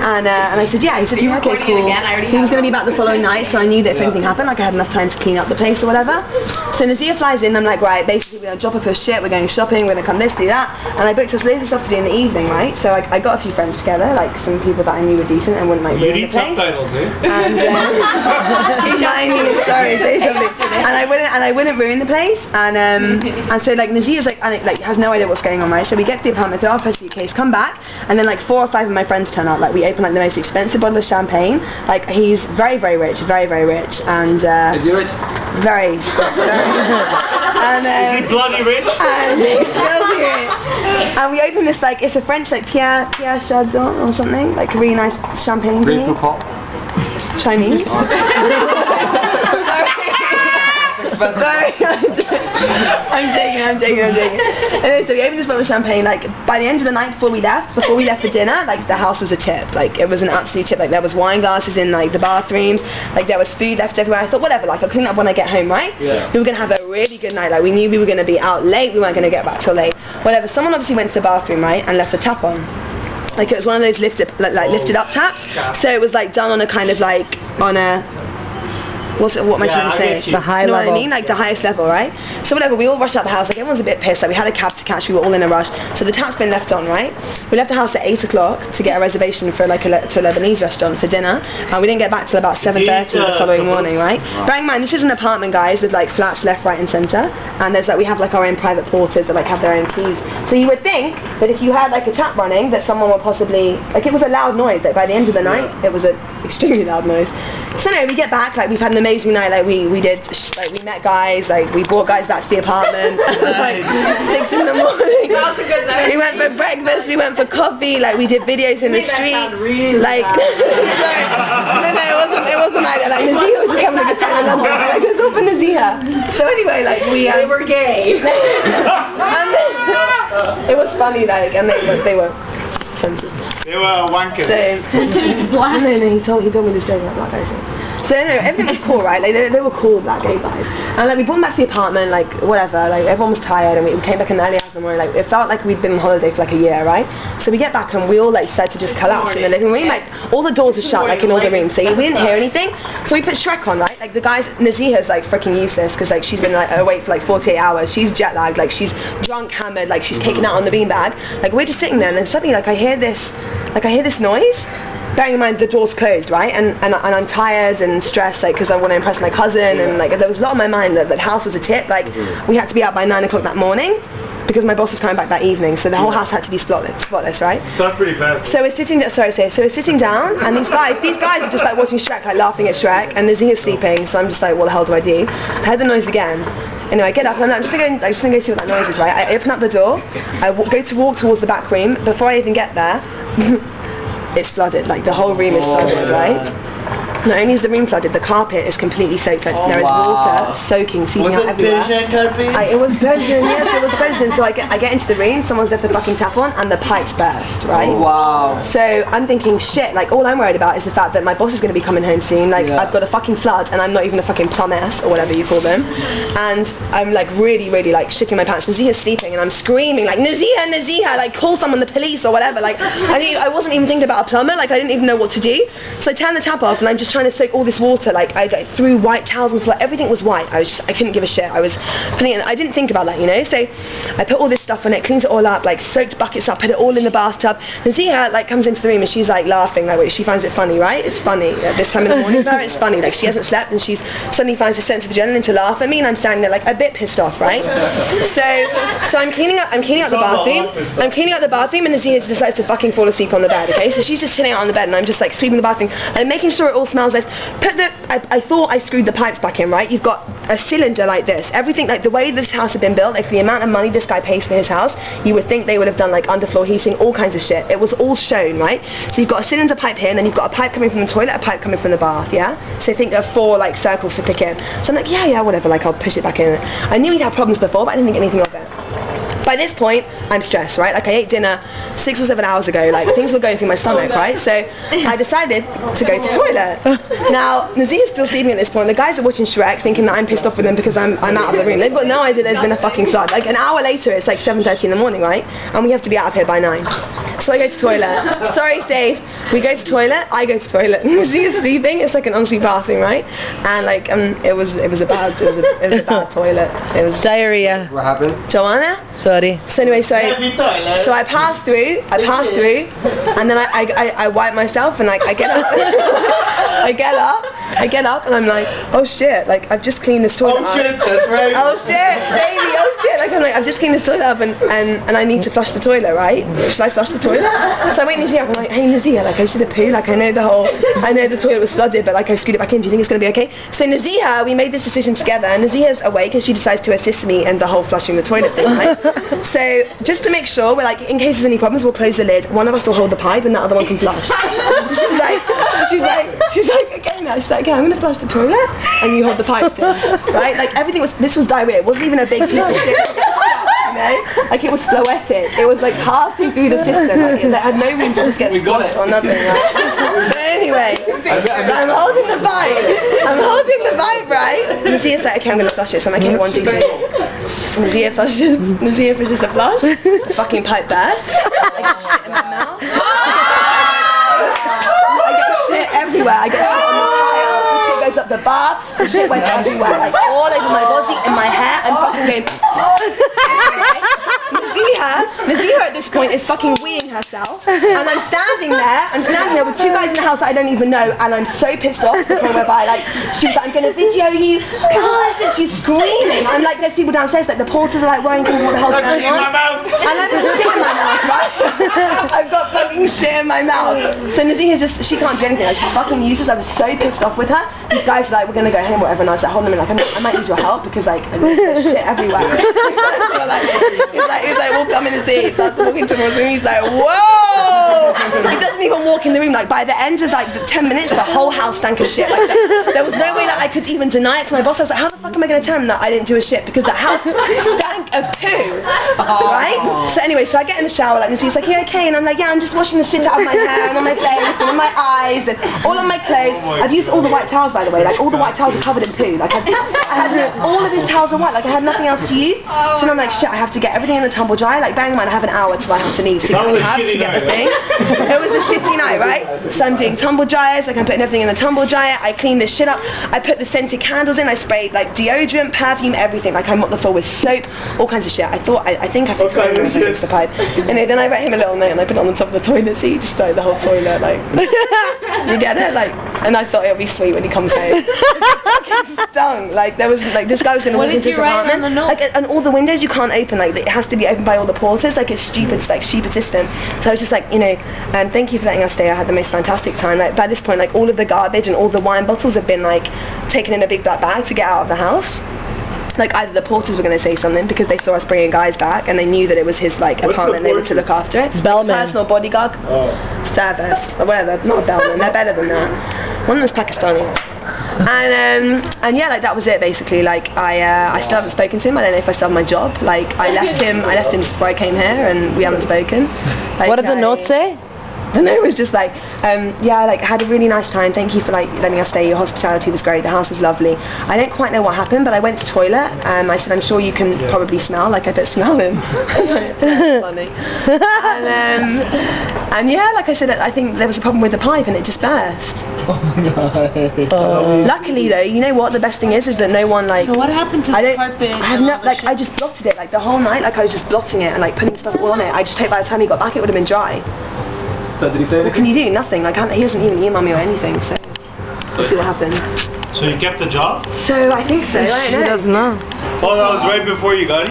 And I said, yeah. He said, yeah, okay, cool. He was going to be back the following night, so I knew that if anything happened, like I had enough time to clean up the place or whatever. So Nazia flies in, I'm like, right, basically we're going to drop off her shit, we're going shopping, we're going to come this, do that. And I booked us loads of stuff to do in the evening, right? So I got a few friends together, like some people that I knew were decent and wouldn't like ruin the place. Subtitles, eh? And I wouldn't ruin the place. And so like Nazia's like has no idea what's going on, right? So we get to the apartment, throw our first suitcase, come back, and then like 4 or 5 of my friends turn up. Like we open like the most expensive bottle of champagne. Like he's very, very rich, and is he rich? Very. And is he bloody rich? And he's filthy rich. And we open this like, it's a French like Pierre Chardon or something, like a really nice champagne thingy. Chinese. Sorry, I'm joking. Anyway, so we opened this bottle of champagne. Like by the end of the night, before we left for dinner, like the house was a tip. Like it was an absolute tip. Like there was wine glasses in like the bathrooms. Like there was food left everywhere. I thought whatever. Like I'll clean up when I get home, right? Yeah. We were gonna have a really good night. Like we knew we were gonna be out late. We weren't gonna get back till late. Whatever. Someone obviously went to the bathroom, right, and left the tap on. Like it was one of those lifted up taps. So it was like done on a kind of like on a. What am I trying to say? The high level. You know what I mean? Like the highest level, right? So whatever, we all rushed out the house. Like everyone's a bit pissed. Like we had a cab to catch. We were all in a rush. So the tap's been left on, right? We left the house at 8 o'clock to get a reservation for like to a Lebanese restaurant for dinner. And we didn't get back till about 7:30 the following morning, right? Bearing in mind, this is an apartment, guys, with like flats left, right, and centre. And there's like we have like our own private porters that like have their own keys. So you would think that if you had like a tap running, that someone would possibly like it was a loud noise. Like by the end of the night, it was an extremely loud noise. So no, we get back. Like we've had an amazing night. Like we met guys, like we brought guys back to the apartment. It was like 6 in the morning. That was a good night. We went for breakfast, we went for coffee, like we did videos in the street. Really like no, it wasn't like that. Like Nazia was just having a good time in London. Like let's go for Nazia. So anyway, like we they were gay. And it was funny, like, and they were sensitive. They were wankers. No, he told me this joke about black guys. So anyway, everything was cool, right? Like they were cool black gay guys. And like we brought them back to the apartment, like whatever, like everyone was tired and we came back in early hours in the morning, like it felt like we'd been on holiday for like a year, right? So we get back and we all like started to just collapse in the living room, like all the doors are shut, like in all the rooms, so we didn't hear anything. So we put Shrek on, right? Like the guys, Naziha's like freaking useless because like she's been like awake for like 48 hours, she's jet lagged, like she's drunk, hammered, like she's kicking out on the beanbag. Like we're just sitting there and then suddenly like I hear this noise. Bearing in mind the door's closed, right? And I'm tired and stressed, like, because I want to impress my cousin, and like there was a lot on my mind that the house was a tip. Like we had to be out by 9 o'clock that morning because my boss was coming back that evening, so the whole house had to be spotless, right? That's pretty fast. So we're sitting down, and these guys are just like watching Shrek, like laughing at Shrek, and Naziha's sleeping. So I'm just like, what the hell do I do? I heard the noise again. Anyway, I get up and I'm just gonna go see what that noise is, right? I open up the door, I go to walk towards the back room. Before I even get there. It's flooded, like the whole room is flooded, right? Not only is the room flooded, the carpet is completely soaked. Like, there is water soaking, seeping out everywhere. It was Belgian, yes, it was Belgian. So I get into the room, someone's left the fucking tap on, and the pipes burst, right? Oh, wow. So I'm thinking, shit, like all I'm worried about is the fact that my boss is going to be coming home soon. Like I've got a fucking flood, and I'm not even a fucking plumber or whatever you call them. And I'm like really like shitting my pants. Naziha's sleeping, and I'm screaming like Naziha, like call someone, the police or whatever. Like I wasn't even thinking about a plumber. Like I didn't even know what to do. So I turned the tap off, and I'm just trying to soak all this water. Like I threw white towels on the floor. Everything was white. I couldn't give a shit. I didn't think about that, you know. So I put all this stuff on it, cleans it all up, like soaked buckets up, put it all in the bathtub. Naziha like comes into the room and she's like laughing, like she finds it funny, right? It's funny at this time in the morning for her. It's funny. Like she hasn't slept and she's suddenly finds a sense of adrenaline to laugh at me, and I'm standing there like a bit pissed off, right? So I'm cleaning out the bathroom. I'm cleaning out the bathroom, and Naziha decides to fucking fall asleep on the bed. Okay, so she's just chilling out on the bed, and I'm just like sweeping the bathroom and making sure it all smells nice. I thought I screwed the pipes back in, right? You've got a cylinder like this. Everything, like the way this house had been built, like the amount of money this guy pays for his house, you would think they would have done like underfloor heating, all kinds of shit. It was all shown, right? So you've got a cylinder pipe here, and then you've got a pipe coming from the toilet, a pipe coming from the bath, yeah? So I think there are 4 like circles to click in. So I'm like, yeah, whatever, like I'll push it back in. I knew he'd had problems before, but I didn't think anything of it. By this point, I'm stressed, right? Like I ate dinner 6 or 7 hours ago, like things were going through my stomach, right? So I decided to go to the toilet. Now, Nazia's still sleeping at this point. The guys are watching Shrek thinking that I'm pissed off with them because I'm out of the room. They've got no idea there's been a fucking flood. Like an hour later, it's like 7:30 in the morning, right? And we have to be out of here by 9. So I go to toilet. Sorry, Steve. We go to toilet. I go to toilet. Nazia's sleeping. It's like an ensuite bathroom, right? And like it was a bad toilet. It was diarrhea. What happened? Joanna? Sorry. So anyway, so I passed through, and then I wipe myself, and like I get up, I get up, and I'm like, oh shit, like I've just cleaned this toilet up. That's right. Oh shit, baby, oh shit, like I'm like, I've just cleaned this toilet up, and I need to flush the toilet, right? Should I flush the toilet? So I went to Nazia, I'm like, hey Nazia, like I should have poo, like I know the toilet was flooded, but like I screwed it back in, do you think it's gonna be okay? So Nazia, we made this decision together, and Nazia's awake, and she decides to assist me in the whole flushing the toilet thing, right? So just to make sure, we're like, in case there's any problems, we'll close the lid. One of us will hold the pipe, and the other one can flush. she's like, okay now. She's like, okay, I'm gonna flush the toilet, and you hold the pipe still, right? Like everything was. This was diarrhea. It wasn't even a big piece of shit. You know, like it was phloetic. It was like passing through the system. Like, it had no room to just get squashed or nothing. Right? But anyway, so I'm holding the pipe, right? Nazia's like, okay, I'm gonna flush it. So I'm like, okay, 1, 2, 3. So Nazia flushes the flush. The fucking pipe bursts. I get shit in my mouth. I get shit everywhere. I get shit on the tile. The shit goes up the bar. The shit went everywhere, like all over my body, in my hair. I'm fucking going. Nazia at this point is fucking weeing herself, and I'm standing there with 2 guys in the house that I don't even know, and I'm so pissed off to the point whereby like she's like, I'm gonna video you, guys, she's screaming. I'm like, there's people downstairs, like the porters are like worrying what the hell's going on, and I've got shit in my mouth, right? I've got fucking shit in my mouth. So Nazia she can't do anything, like she's fucking useless. I was so pissed off with her. These guys are like, we're gonna go home, whatever, and I was like, hold on a minute, like I might need your help because like there's shit everywhere. So, like, he's like, we'll come in and see. He starts walking towards him. He's like, whoa! He doesn't even walk in the room. Like by the end of like the 10 minutes, the whole house stank of shit. Like there was no way that I could even deny it to my boss. I was like, how the fuck am I going to tell him that I didn't do a shit because the house stank of poo, right? So anyway, so I get in the shower. Like Nazia's like, yeah, okay, and I'm like, yeah, I'm just washing the shit out of my hair and on my face and on my eyes and all on my clothes. I've used all the white towels, by the way. Like all the white towels are covered in poo. Like I had all of his towels are white. Like I had nothing else to use. So then I'm like, shit, I have to get everything in the tumble dryer. Like bearing in mind, I have an hour till I have to leave to get the thing. It was a shitty night, right? So I'm doing tumble dryers. Like I'm putting everything in the tumble dryer. I clean this shit up. I put the scented candles in. I sprayed like deodorant, perfume, everything. Like I mopped the floor with soap, all kinds of shit. I think I fixed the pipe. Anyway, then I wrote him a little note and I put it on the top of the toilet seat, just like the whole toilet, like you get it, like. And I thought it'll be sweet when he comes home. It stung. Like there was like this guy was gonna walk into his apartment. Like and all the windows you can't open. Like it has to be opened by all the porters. Like it's stupid, like stupid system. So I was just like, you know, and thank you for letting us stay. I had the most fantastic time. Like by this point, like all of the garbage and all the wine bottles have been like taken in a big black bag to get out of the house. Like either the porters were going to say something because they saw us bringing guys back and they knew that it was his like apartment, they were to look after it. Bellman. Personal bodyguard. Service or whatever. Not a bellman. They're better than that. One of them's Pakistani. And yeah, like that was it basically. Like I still haven't spoken to him. I don't know if I still have my job. Like I left him just before I came here and we haven't spoken. Like, what did the note say? And it was just like, yeah, like had a really nice time. Thank you for like letting us stay. Your hospitality was great. The house was lovely. I don't quite know what happened, but I went to the toilet. I said, I'm sure you can probably smell. Like I put smell in. That's funny. And yeah, like I said, I think there was a problem with the pipe and it just burst. Luckily though, you know what? The best thing is that no one like. So what happened to the carpet? I just blotted it like the whole night. Like I was just blotting it and like putting stuff all on it. I just hope by the time he got back, it would have been dry. So did he say what can you do? Nothing. Like he hasn't even emailed me or anything. So we'll see what happens. So you kept the job? So I think so. I don't know. She doesn't know. Oh, that was right before you got it?